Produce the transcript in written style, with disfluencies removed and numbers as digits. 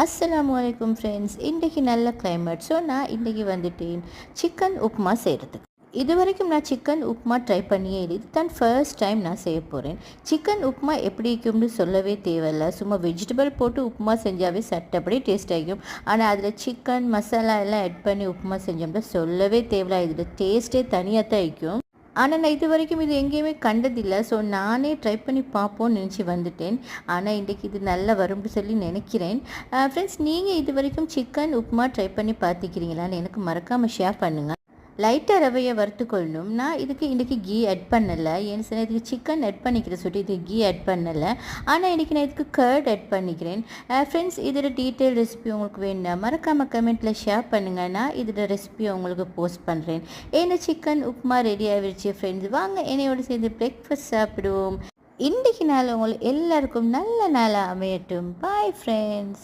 அஸ்ஸலாமு ஃப்ரெண்ட்ஸ். இன்றைக்கி நல்ல கிளைமேட். ஸோ நான் இன்றைக்கி வந்துட்டேன் சிக்கன் உப்புமா செய்கிறதுக்கு. இது வரைக்கும் நான் சிக்கன் உப்புமா ட்ரை பண்ணியே இல்லை. இது தான் ஃபர்ஸ்ட் டைம் நான் செய்ய போகிறேன். சிக்கன் உப்புமா எப்படி இருக்கும்னு சொல்லவே தேவையில்லை. சும்மா வெஜிடபிள் போட்டு உப்புமா செஞ்சாவே சட்டப்படி டேஸ்ட் ஆகிக்கும். ஆனால் அதில் சிக்கன் மசாலா எல்லாம் ஆட் பண்ணி உப்புமா செஞ்சோம்னா சொல்லவே தேவையில்லை. இதில் டேஸ்ட்டே தனியாக தான் ஆகிக்கும். ஆனால் நான் இது வரைக்கும் இது எங்கேயுமே கண்டதில்லை. ஸோ நானே ட்ரை பண்ணி பார்ப்போன்னு நினச்சி வந்துட்டேன். ஆனால் இன்றைக்கி இது நல்லா வரும்னு சொல்லி நினைக்கிறேன். ஃப்ரெண்ட்ஸ், நீங்கள் இது வரைக்கும் சிக்கன் உப்புமா ட்ரை பண்ணி பார்த்துக்கிறீங்களான்னு எனக்கு மறக்காமல் ஷேர் பண்ணுங்கள். லைட்டாக ரவையை வறுத்துக்கொள்ளணும். நான் இதுக்கு இன்றைக்கி கீ ஆட் பண்ணலை. ஏன்னு சொன்னால் இதுக்கு சிக்கன் ஆட் பண்ணிக்கிறேன் சொல்லிட்டு இதுக்கு கீ ஆட் பண்ணலை. ஆனால் இன்றைக்கி நான் இதுக்கு கர்ட் ஆட் பண்ணிக்கிறேன். ஃப்ரெண்ட்ஸ், இதோட டீட்டெயில் ரெசிபி உங்களுக்கு வேணும்னா மறக்காமல் கமெண்ட்டில் ஷேர் பண்ணுங்கள். நான் இதோட ரெசிபியை உங்களுக்கு போஸ்ட் பண்ணுறேன். ஏன்னா சிக்கன் உப்புமா ரெடி ஆகிடுச்சு ஃப்ரெண்ட்ஸ். வாங்க என்னையோடு சேர்ந்து பிரேக்ஃபாஸ்ட் சாப்பிடுவோம். இன்றைக்கி நாள் உங்களுக்கு எல்லாருக்கும் நல்ல நாளாக அமையட்டும். Bye friends.